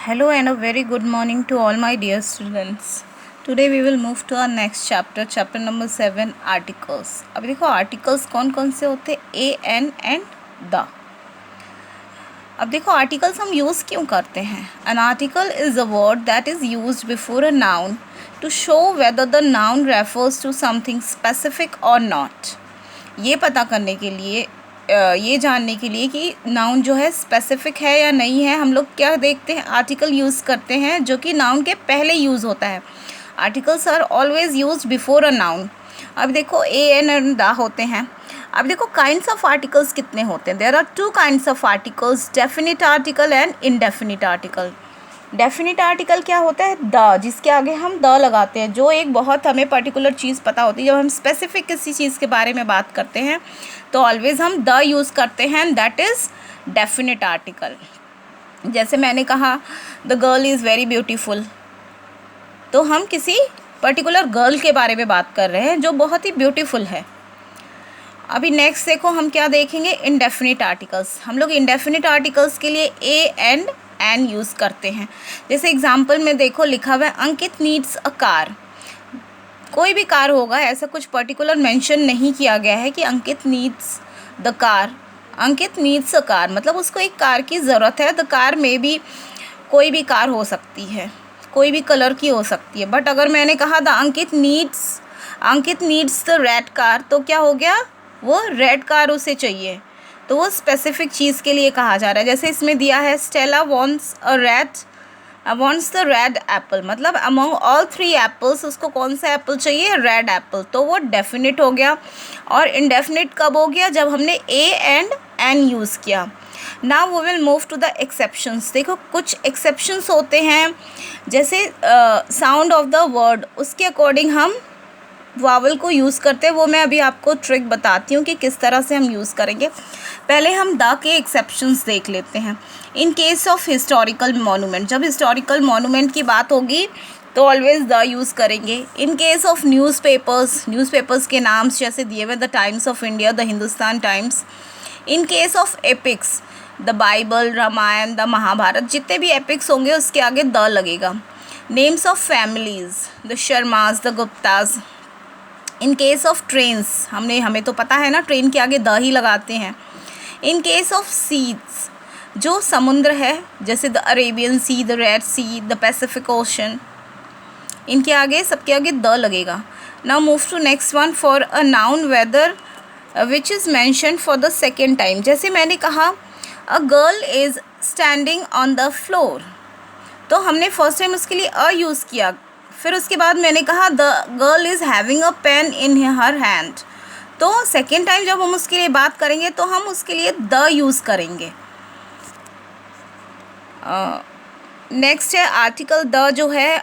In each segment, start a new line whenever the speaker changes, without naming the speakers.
Hello and a very good morning to all my dear students. Today we will move to our next chapter, chapter number 7, articles. अभी देखो articles कौन कौन से होते हैं, a, n and the. अब देखो articles हम use क्यों करते हैं. An article is a word that is used before a noun to show whether the noun refers to something specific or not. ये पता करने के लिए ये जानने के लिए कि नाउन जो है स्पेसिफिक है या नहीं है, हम लोग क्या देखते हैं, आर्टिकल यूज़ करते हैं जो कि नाउन के पहले यूज़ होता है. Articles are always used before a noun. अब देखो ए एन एंड द होते हैं. अब देखो काइंड्स ऑफ आर्टिकल्स कितने होते हैं. There are two kinds of articles, definite article and indefinite article. Definite article क्या होता है, द, जिसके आगे हम द लगाते हैं, जो एक बहुत हमें पर्टिकुलर चीज़ पता होती है. जब हम स्पेसिफिक किसी चीज़ के बारे में बात करते हैं तो ऑलवेज हम द यूज़ करते हैं, दैट इज़ डेफिनिट आर्टिकल. जैसे मैंने कहा the girl is very beautiful, तो हम किसी पर्टिकुलर गर्ल के बारे में बात कर रहे हैं जो बहुत ही ब्यूटीफुल है. अभी नेक्स्ट देखो हम क्या देखेंगे, इनडेफिनिट आर्टिकल्स. हम लोग इनडेफिनिट आर्टिकल्स के लिए ए एंड एन यूज़ करते हैं. जैसे एग्जाम्पल में देखो लिखा हुआ है अंकित नीड्स अ कार. कोई भी कार होगा, ऐसा कुछ पर्टिकुलर मेंशन नहीं किया गया है कि Ankit needs the car. Ankit needs a car मतलब उसको एक कार की ज़रूरत है. द कार में भी कोई भी कार हो सकती है, कोई भी कलर की हो सकती है. बट अगर मैंने कहा the Ankit needs the red car, तो क्या हो गया, वो रेड कार उसे चाहिए, तो वो स्पेसिफिक चीज़ के लिए कहा जा रहा है. जैसे इसमें दिया है Stella wants the red Apple, मतलब अमॉन्ग ऑल 3 एप्पल्स उसको कौन सा एप्पल चाहिए, रेड एप्पल. तो वो डेफिनिट हो गया. और इनडेफिनिट कब हो गया, जब हमने ए एंड एन यूज़ किया. Now we will move to the exceptions. देखो कुछ एक्सेप्शंस होते हैं, जैसे साउंड ऑफ द वर्ड, उसके अकॉर्डिंग हम वावल को यूज़ करते हैं. वो मैं अभी आपको ट्रिक बताती हूँ कि किस तरह से हम यूज़ करेंगे. पहले हम द के एक्सेप्शंस देख लेते हैं. इन केस ऑफ हिस्टोरिकल मोनूमेंट, जब हिस्टोरिकल मोनूमेंट की बात होगी तो ऑलवेज द यूज़ करेंगे. इन केस ऑफ न्यूज़पेपर्स के नाम जैसे दिए हुए the Times of India, the Hindustan Times. In case of epics, the Bible, Ramayana, the Mahabharata, जितने भी एपिक्स होंगे उसके आगे द लगेगा. Names of families, the Sharmas, the Guptas. In case of trains, हमें तो पता है ना, ट्रेन के आगे द ही लगाते हैं. इन केस ऑफ सीज, जो समुद्र है, जैसे the Arabian sea, the red sea, the Pacific ocean, इनके आगे, सबके आगे द लगेगा. Now move to next one. For a noun whether which is mention for the second time, जैसे मैंने कहा a girl is standing on the floor, तो हमने फर्स्ट टाइम उसके लिए अ यूज़ किया. फिर उसके बाद मैंने कहा the girl is having a pain in her hand, तो सेकेंड टाइम जब हम उसके लिए बात करेंगे तो हम उसके लिए द यूज़ करेंगे. नेक्स्ट है आर्टिकल द, जो है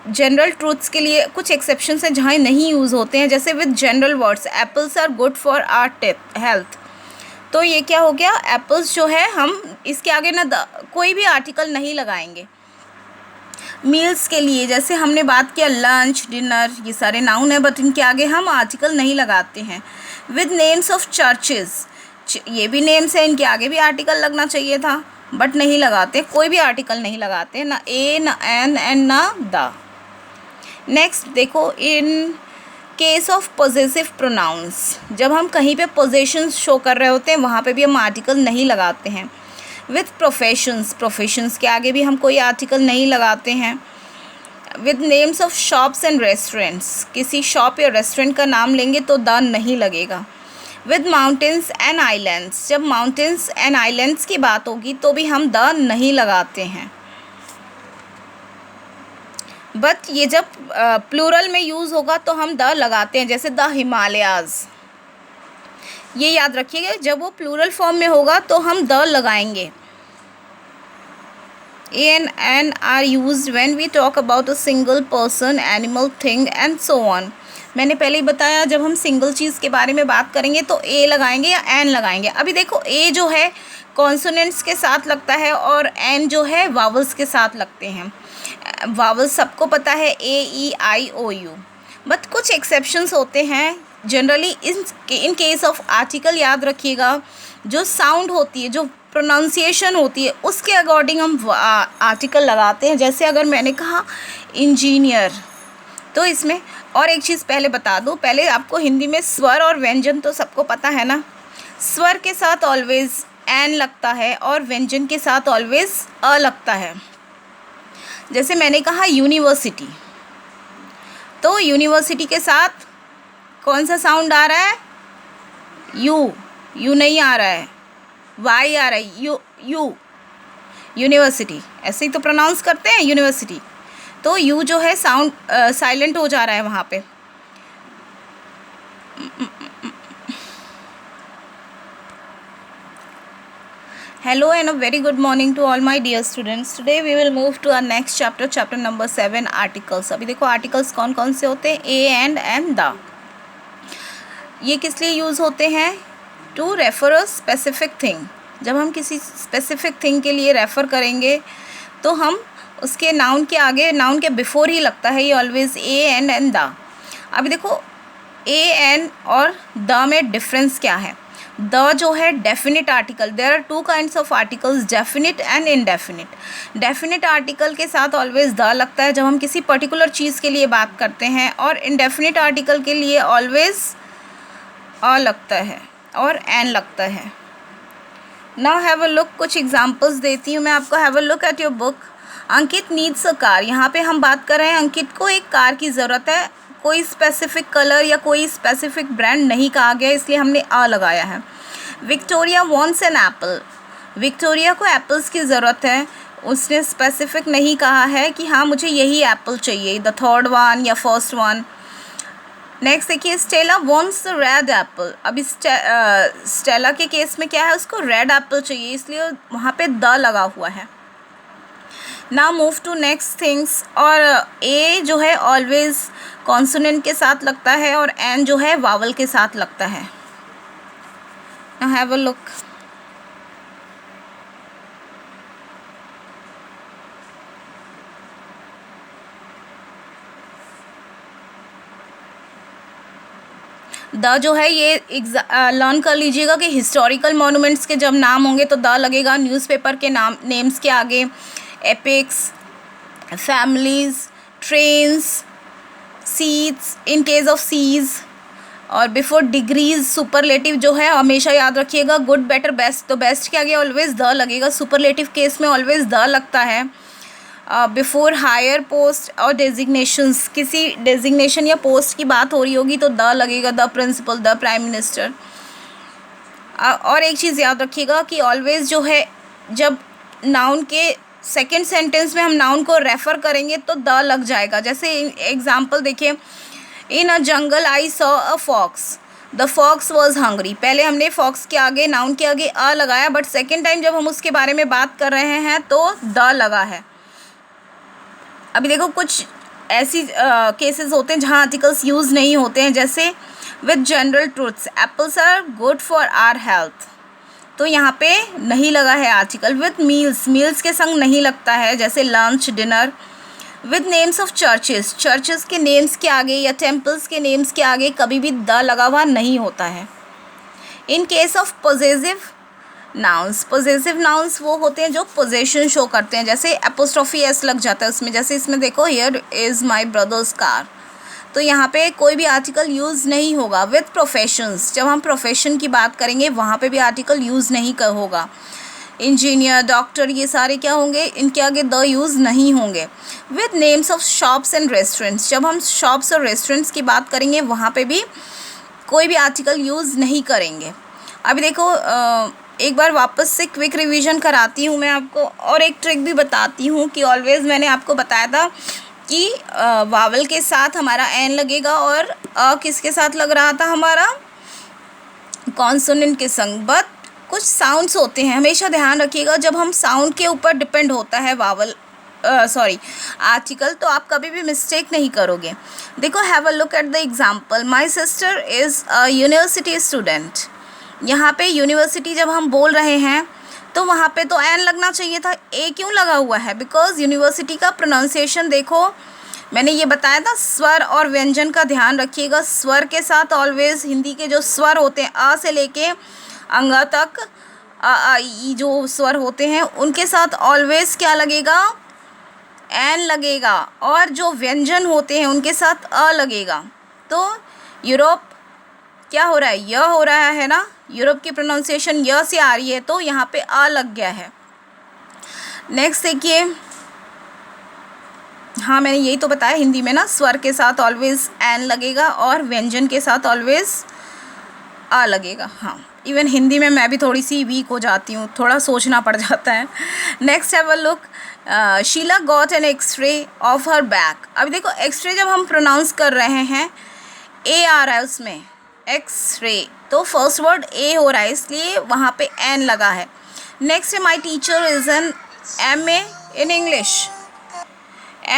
जनरल ट्रूथ्स के लिए कुछ एक्सेप्शंस हैं जहाँ नहीं यूज़ होते हैं. जैसे with general words, apples are good for our health, तो ये क्या हो गया, एप्पल्स जो है हम इसके आगे ना कोई भी आर्टिकल नहीं लगाएंगे. मील्स के लिए, जैसे हमने बात किया लंच, डिनर, ये सारे नाउन है बट इनके आगे हम आर्टिकल नहीं लगाते हैं. विद नेम्स ऑफ चर्चेस, ये भी नेम्स है, इनके आगे भी आर्टिकल लगना चाहिए था बट नहीं लगाते, कोई भी आर्टिकल नहीं लगाते, ना ए, ना एन एंड ना द. नेक्स्ट देखो, in case of possessive pronouns, जब हम कहीं पे पोजेशंस शो कर रहे होते हैं वहाँ पे भी हम आर्टिकल नहीं लगाते हैं. विथ प्रोफेशंस के आगे भी हम कोई आर्टिकल नहीं लगाते हैं. With names of shops and restaurants, किसी शॉप या रेस्टोरेंट का नाम लेंगे तो द नहीं लगेगा. विद माउंटेन्स एंड आइलैंड्स, जब माउंटेन्स एंड आइलैंड्स की बात होगी तो भी हम द नहीं लगाते हैं. बट ये जब प्लूरल में यूज़ होगा तो हम द लगाते हैं, जैसे द हिमालयाज़. ये याद रखिएगा, जब वो प्लूरल फॉर्म में होगा तो हम द लगाएंगे. A and an are used when we talk about a single person, animal, thing and so on. मैंने पहले ही बताया, जब हम सिंगल चीज़ के बारे में बात करेंगे तो ए लगाएंगे या एन लगाएंगे. अभी देखो ए जो है कॉन्सोनेंट्स के साथ लगता है और एन जो है वावल्स के साथ लगते हैं. वावल्स सबको पता है, ए, ई, आई, ओ, यू. बट कुछ एक्सेप्शंस होते हैं. Generally in case of article याद रखिएगा, जो साउंड होती है, जो प्रोनाउंसिएशन होती है उसके अकॉर्डिंग हम आर्टिकल लगाते हैं। जैसे अगर मैंने कहा इंजीनियर, तो इसमें और एक चीज़ पहले बता दूँ, पहले आपको हिंदी में स्वर और व्यंजन तो सबको पता है ना। स्वर के साथ ऑलवेज एन लगता है और व्यंजन के साथ ऑलवेज अ लगता है। जैसे मैंने कहा यूनिवर्सिटी, तो यूनिवर्सिटी के साथ कौन सा साउंड आ रहा है? यू नहीं आ रहा है, वाई आ रहा है, यू यूनिवर्सिटी, ऐसे ही तो प्रोनाउंस करते हैं यूनिवर्सिटी। तो यू जो है साउंड साइलेंट हो जा रहा है वहाँ पे। Hello and a very good morning to all my dear students. Today we will move to our next chapter, chapter number 7, articles. अभी देखो articles कौन कौन से होते हैं? A and the. ये किस लिए यूज़ होते हैं? To refer a specific thing. जब हम किसी specific thing के लिए refer करेंगे तो हम उसके noun के आगे, noun के before ही लगता है ये always a and the. अभी देखो a and और the में difference क्या है? द जो है definite article, there are two kinds of articles, definite and indefinite. Definite article के साथ ऑलवेज द लगता है जब हम किसी पर्टिकुलर चीज़ के लिए बात करते हैं, और इनडेफिनेट आर्टिकल के लिए ऑलवेज अ लगता है और एन लगता है। नाउ हैव अ लुक, कुछ एग्जांपल्स देती हूँ मैं आपको। Have a look at your book. Ankit needs a car. यहाँ पे हम बात कर रहे हैं अंकित को एक कार की ज़रूरत है। कोई स्पेसिफिक कलर या कोई स्पेसिफिक ब्रांड नहीं कहा गया, इसलिए हमने आ लगाया है। Victoria wants an apple. Victoria को एप्पल्स की ज़रूरत है, उसने स्पेसिफिक नहीं कहा है कि हाँ मुझे यही एप्पल चाहिए, द थर्ड वन या फर्स्ट वन। नेक्स्ट देखिए, Stella wants the red Apple. अभी स्टेला के केस में क्या है, उसको रेड एप्पल चाहिए, इसलिए वहाँ पे द लगा हुआ है। Now move to next things. और ए जो है ऑलवेज कॉन्सोनेंट के साथ लगता है और एन जो है वावल के साथ लगता है। Now have a look. The जो है ये लर्न कर लीजिएगा कि हिस्टोरिकल मॉन्यूमेंट्स के जब नाम होंगे तो द लगेगा। न्यूज़पेपर के नाम नेम्स के आगे epics, families, trains, seats in case of seas, और बिफोर डिग्रीज सुपरलेटिव जो है हमेशा याद रखिएगा, गुड, बेटर, बेस्ट, तो बेस्ट के आगे ऑलवेज द लगेगा। सुपरलेटिव केस में ऑलवेज द लगता है। बिफोर हायर पोस्ट और डेजिग्नेशंस, किसी डेजिग्नेशन या पोस्ट की बात हो रही होगी तो द लगेगा, the principal, the prime minister. और एक चीज़ याद रखिएगा कि ऑलवेज जो है जब नाउन के सेकेंड सेंटेंस में हम नाउन को रेफ़र करेंगे तो द लग जाएगा। जैसे एग्जाम्पल देखिए, in a jungle I saw a fox, the fox was hungry. पहले हमने फॉक्स के आगे, नाउन के आगे अ लगाया, बट सेकेंड टाइम जब हम उसके बारे में बात कर रहे हैं तो द लगा है। अभी देखो कुछ ऐसी केसेस होते हैं जहाँ आर्टिकल्स यूज़ नहीं होते हैं, जैसे with general truths, apples are good for our health, तो यहाँ पे नहीं लगा है आर्टिकल। विद मील्स, मील्स के संग नहीं लगता है, जैसे lunch, dinner. With names of churches, churches के नेम्स के आगे या टेम्पल्स के नेम्स के आगे कभी भी द लगा हुआ नहीं होता है। इन case of possessive nouns, possessive nouns वो होते हैं जो पोजेशन शो करते हैं, जैसे एपोस्ट्रोफी एस लग जाता है उसमें। जैसे इसमें देखो, here is my brothers car, तो यहाँ पे कोई भी आर्टिकल यूज़ नहीं होगा। विद प्रोफेशंस, जब हम प्रोफेशन की बात करेंगे वहाँ पे भी आर्टिकल यूज़ नहीं होगा। इंजीनियर, डॉक्टर, ये सारे क्या होंगे, इनके आगे द यूज़ नहीं होंगे। With names of shops and restaurants, जब हम शॉप्स और रेस्टोरेंट्स की बात करेंगे वहाँ पे भी कोई भी आर्टिकल यूज़ नहीं करेंगे। अभी देखो एक बार वापस से क्विक रिवीजन कराती हूँ मैं आपको, और एक ट्रिक भी बताती हूँ कि ऑलवेज़ मैंने आपको बताया था कि वावल के साथ हमारा एन लगेगा और अ किसके साथ लग रहा था, हमारा कॉन्सोनेंट के संग। बट कुछ साउंड्स होते हैं, हमेशा ध्यान रखिएगा, जब हम साउंड के ऊपर डिपेंड होता है वावल आर्टिकल, तो आप कभी भी मिस्टेक नहीं करोगे। देखो, have a look at the example. My sister is a university student. यहाँ पे यूनिवर्सिटी जब हम बोल रहे हैं तो वहाँ पे तो एन लगना चाहिए था, ए क्यों लगा हुआ है? बिकॉज यूनिवर्सिटी का प्रोनाउंसिएशन देखो, मैंने ये बताया था, स्वर और व्यंजन का ध्यान रखिएगा। स्वर के साथ ऑलवेज हिंदी के जो स्वर होते हैं अ से लेके अंग तक ई जो स्वर होते हैं उनके साथ ऑलवेज क्या लगेगा, एन लगेगा, और जो व्यंजन होते हैं उनके साथ अ लगेगा। तो यूरोप क्या हो रहा है, य हो रहा है ना, यूरोप की प्रोनाउंसिएशन य से आ रही है, तो यहाँ पे अ लग गया है। नेक्स्ट देखिए, हाँ मैंने यही तो बताया हिंदी में ना, स्वर के साथ ऑलवेज एन लगेगा और व्यंजन के साथ ऑलवेज आ लगेगा। हाँ, इवन हिंदी में मैं भी थोड़ी सी वीक हो जाती हूँ, थोड़ा सोचना पड़ जाता है। Next have a look, Sheila got an X-ray of her back. अभी देखो एक्सरे जब हम प्रोनाउंस कर रहे हैं, ए आ रहा है उसमें, एक्सरे, तो फर्स्ट वर्ड ए हो रहा है, इसलिए वहाँ पे एन लगा है। नेक्स्ट है my teacher is an MA in English,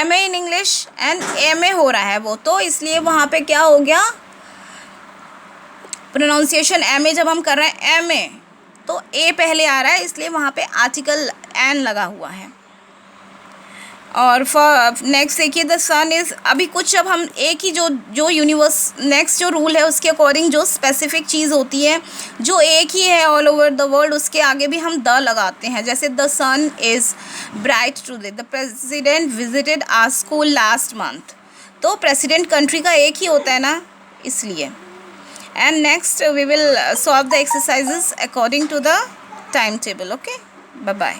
MA in English and MA हो रहा है वो, तो इसलिए वहाँ पे क्या हो गया, प्रोनाउंसिएशन MA जब हम कर रहे हैं MA, तो ए पहले आ रहा है, इसलिए वहाँ पे आर्टिकल एन लगा हुआ है। और नेक्स्ट देखिए, द सन इज़, अभी कुछ अब हम एक ही जो यूनिवर्स, नेक्स्ट जो रूल है उसके अकॉर्डिंग जो स्पेसिफिक चीज़ होती है जो एक ही है ऑल ओवर द वर्ल्ड, उसके आगे भी हम द लगाते हैं। जैसे the sun is bright today, the president visited our school last month, तो प्रेसिडेंट कंट्री का एक ही होता है ना, इसलिए। And next we will solve the exercises according to the time table. Okay, bye bye.